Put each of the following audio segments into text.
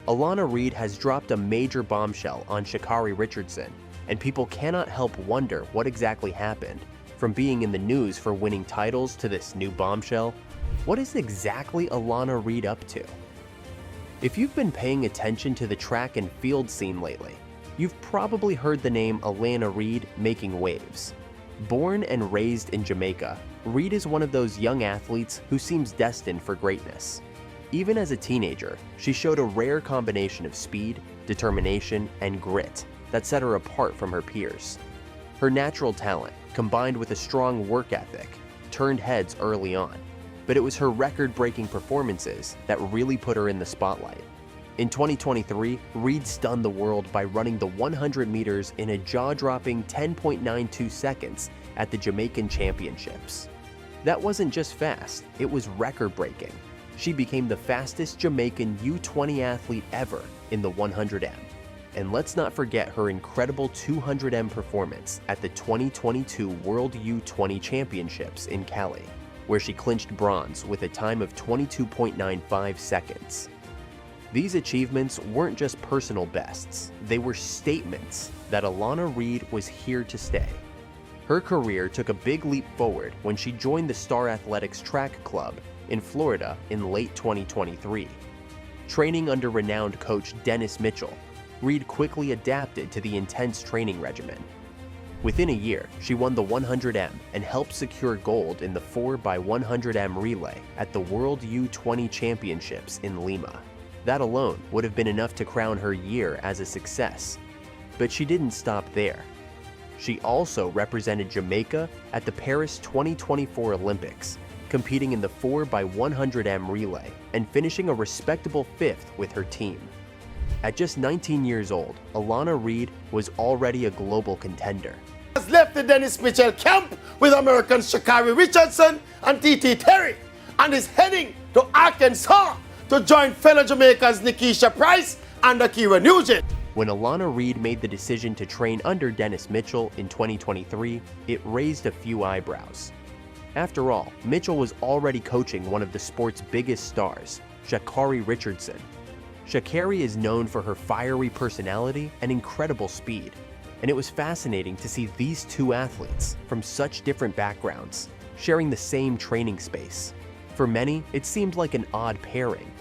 Alana Reid has dropped a major bombshell on ShaCarri Richardson, and people cannot help wonder what exactly happened. From being in the news for winning titles to this new bombshell, what is exactly Alana Reid up to? If you've been paying attention to the track and field scene lately, you've probably heard the name Alana Reid making waves. Born and raised in Jamaica, Reid is one of those young athletes who seems destined for greatness. Even as a teenager, she showed a rare combination of speed, determination, and grit that set her apart from her peers. Her natural talent, combined with a strong work ethic, turned heads early on, but it was her record-breaking performances that really put her in the spotlight. In 2023, Reid stunned the world by running the 100 meters in a jaw-dropping 10.92 seconds at the Jamaican Championships. That wasn't just fast, it was record-breaking. She became the fastest Jamaican U20 athlete ever in the 100M. And let's not forget her incredible 200M performance at the 2022 World U20 Championships in Cali, where she clinched bronze with a time of 22.95 seconds. These achievements weren't just personal bests, they were statements that Alana Reid was here to stay. Her career took a big leap forward when she joined the Star Athletics Track Club in Florida in late 2023. Training under renowned coach Dennis Mitchell, Reid quickly adapted to the intense training regimen. Within a year, she won the 100M and helped secure gold in the 4x100M relay at the World U20 Championships in Lima. That alone would have been enough to crown her year as a success. But she didn't stop there. She also represented Jamaica at the Paris 2024 Olympics, competing in the 4x100M relay and finishing a respectable 5th with her team. At just 19 years old, Alana Reid was already a global contender. Has left the Dennis Mitchell camp with American ShaCarri Richardson and TT Terry and is heading to Arkansas to join fellow Jamaicans Nikisha Price and Akira Nugent. When Alana Reid made the decision to train under Dennis Mitchell in 2023, it raised a few eyebrows. After all, Mitchell was already coaching one of the sport's biggest stars, ShaCarri Richardson. ShaCarri is known for her fiery personality and incredible speed, and it was fascinating to see these two athletes from such different backgrounds sharing the same training space. For many, it seemed like an odd pairing.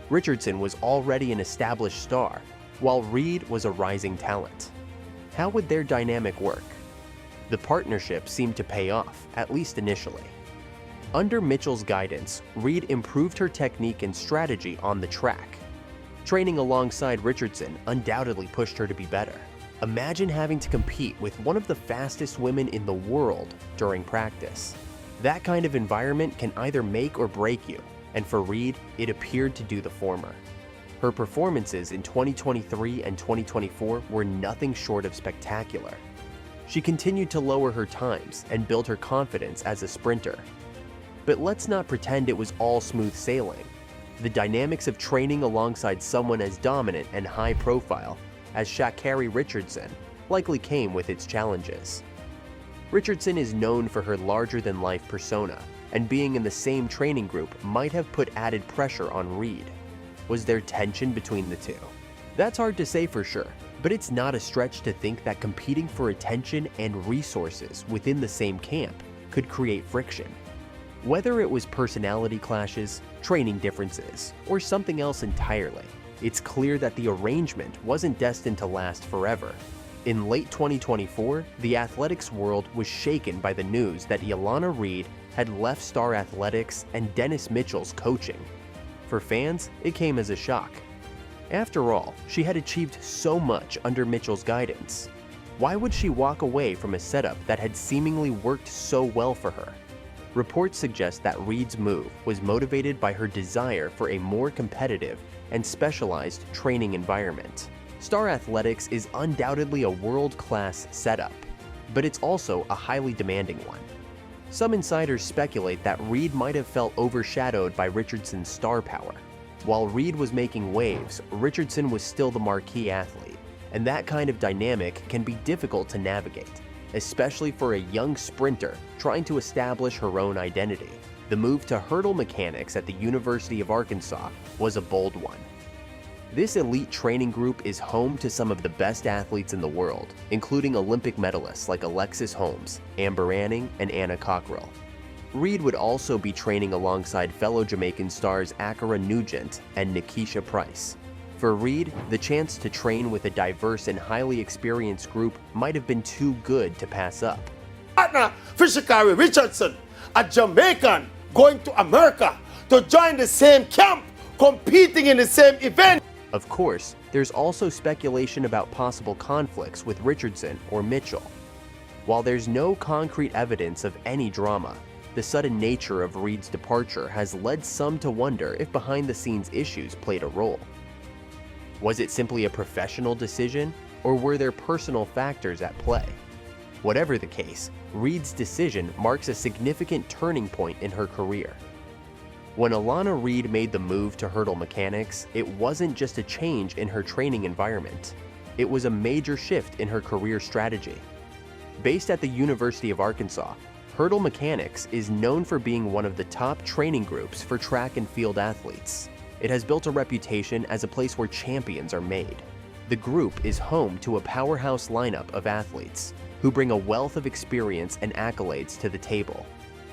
Richardson was already an established star, while Reid was a rising talent. How would their dynamic work? The partnership seemed to pay off, at least initially. Under Mitchell's guidance, Reid improved her technique and strategy on the track. Training alongside Richardson undoubtedly pushed her to be better. Imagine having to compete with one of the fastest women in the world during practice. That kind of environment can either make or break you, and for Reid, it appeared to do the former. Her performances in 2023 and 2024 were nothing short of spectacular. She continued to lower her times and build her confidence as a sprinter. But let's not pretend it was all smooth sailing. The dynamics of training alongside someone as dominant and high profile as ShaCarri Richardson likely came with its challenges. Richardson is known for her larger-than-life persona, and being in the same training group might have put added pressure on Reid. Was there tension between the two? That's hard to say for sure, but it's not a stretch to think that competing for attention and resources within the same camp could create friction. Whether it was personality clashes, training differences, or something else entirely, it's clear that the arrangement wasn't destined to last forever. In late 2024, the athletics world was shaken by the news that Alana Reid had left Star Athletics and Dennis Mitchell's coaching. For fans, it came as a shock. After all, she had achieved so much under Mitchell's guidance. Why would she walk away from a setup that had seemingly worked so well for her? Reports suggest that Reid's move was motivated by her desire for a more competitive and specialized training environment. Star Athletics is undoubtedly a world-class setup, but it's also a highly demanding one. Some insiders speculate that Reid might have felt overshadowed by Richardson's star power. While Reid was making waves, Richardson was still the marquee athlete, and that kind of dynamic can be difficult to navigate, especially for a young sprinter trying to establish her own identity. The move to hurdle mechanics at the University of Arkansas was a bold one. This elite training group is home to some of the best athletes in the world, including Olympic medalists like Alexis Holmes, Amber Anning, and Anna Cockrell. Reid would also be training alongside fellow Jamaican stars Akara Nugent and Nikisha Price. For Reid, the chance to train with a diverse and highly experienced group might have been too good to pass up. Partner for ShaCarri Richardson, a Jamaican going to America to join the same camp, competing in the same event. Of course, there's also speculation about possible conflicts with Richardson or Mitchell. While there's no concrete evidence of any drama, the sudden nature of Reid's departure has led some to wonder if behind-the-scenes issues played a role. Was it simply a professional decision, or were there personal factors at play? Whatever the case, Reid's decision marks a significant turning point in her career. When Alana Reid made the move to hurdle mechanics, it wasn't just a change in her training environment. It was a major shift in her career strategy. Based at the University of Arkansas, hurdle mechanics is known for being one of the top training groups for track and field athletes. It has built a reputation as a place where champions are made. The group is home to a powerhouse lineup of athletes who bring a wealth of experience and accolades to the table.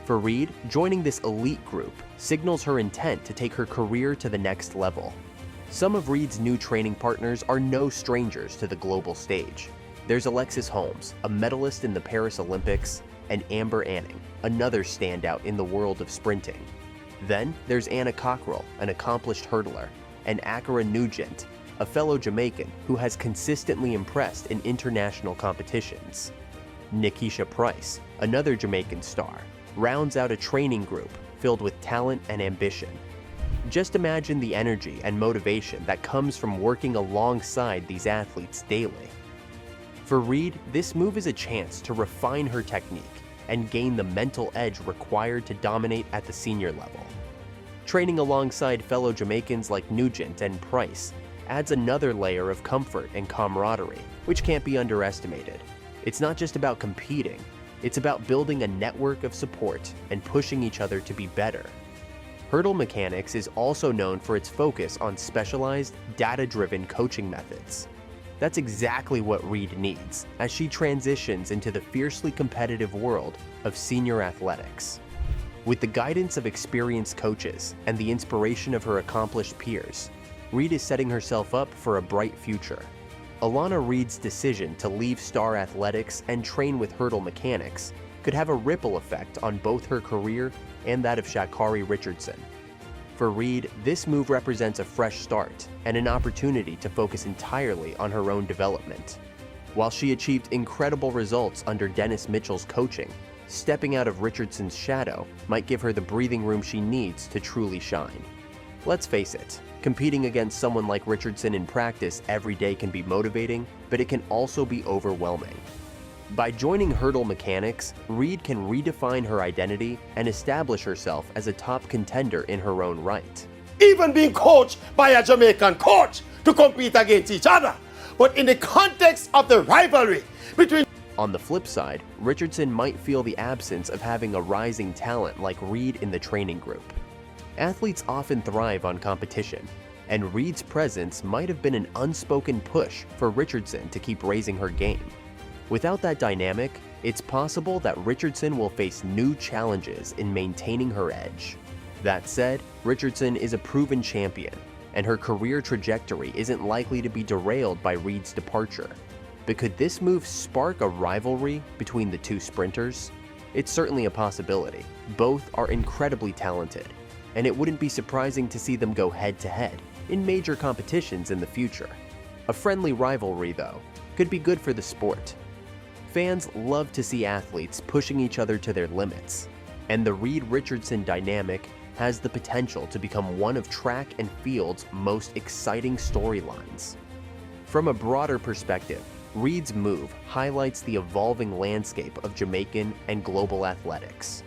For Reid, joining this elite group signals her intent to take her career to the next level. Some of Reid's new training partners are no strangers to the global stage. There's Alexis Holmes, a medalist in the Paris Olympics, and Amber Anning, another standout in the world of sprinting. Then there's Anna Cockrell, an accomplished hurdler, and Akara Nugent, a fellow Jamaican who has consistently impressed in international competitions. Nikisha Price, another Jamaican star, rounds out a training group filled with talent and ambition. Just imagine the energy and motivation that comes from working alongside these athletes daily. For Reid, this move is a chance to refine her technique and gain the mental edge required to dominate at the senior level. Training alongside fellow Jamaicans like Nugent and Price adds another layer of comfort and camaraderie, which can't be underestimated. It's not just about competing, it's about building a network of support and pushing each other to be better. Hurdle mechanics is also known for its focus on specialized, data-driven coaching methods. That's exactly what Reid needs as she transitions into the fiercely competitive world of senior athletics. With the guidance of experienced coaches and the inspiration of her accomplished peers, Reid is setting herself up for a bright future. Alana Reid's decision to leave Star Athletics and train with hurdle mechanics could have a ripple effect on both her career and that of ShaCarri Richardson. For Reid, this move represents a fresh start and an opportunity to focus entirely on her own development. While she achieved incredible results under Dennis Mitchell's coaching, stepping out of Richardson's shadow might give her the breathing room she needs to truly shine. Let's face it, competing against someone like Richardson in practice every day can be motivating, but it can also be overwhelming. By joining hurdle mechanics, Reid can redefine her identity and establish herself as a top contender in her own right. Even being coached by a Jamaican coach to compete against each other, but in the context of the rivalry between. On the flip side, Richardson might feel the absence of having a rising talent like Reid in the training group. Athletes often thrive on competition, and Reid's presence might have been an unspoken push for Richardson to keep raising her game. Without that dynamic, it's possible that Richardson will face new challenges in maintaining her edge. That said, Richardson is a proven champion, and her career trajectory isn't likely to be derailed by Reid's departure. But could this move spark a rivalry between the two sprinters? It's certainly a possibility. Both are incredibly talented, and it wouldn't be surprising to see them go head-to-head in major competitions in the future. A friendly rivalry, though, could be good for the sport. Fans love to see athletes pushing each other to their limits, and the Reid-Richardson dynamic has the potential to become one of track and field's most exciting storylines. From a broader perspective, Reid's move highlights the evolving landscape of Jamaican and global athletics.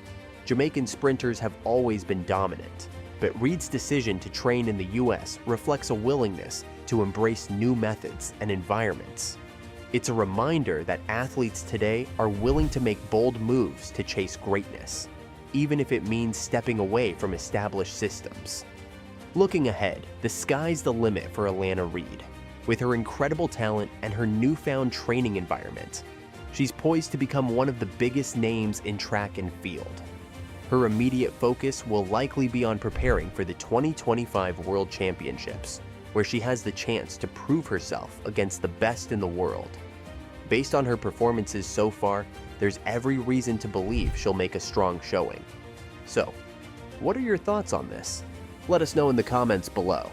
Jamaican sprinters have always been dominant, but Reid's decision to train in the US reflects a willingness to embrace new methods and environments. It's a reminder that athletes today are willing to make bold moves to chase greatness, even if it means stepping away from established systems. Looking ahead, the sky's the limit for Alana Reid. With her incredible talent and her newfound training environment, she's poised to become one of the biggest names in track and field. Her immediate focus will likely be on preparing for the 2025 World Championships, where she has the chance to prove herself against the best in the world. Based on her performances so far, there's every reason to believe she'll make a strong showing. So, what are your thoughts on this? Let us know in the comments below.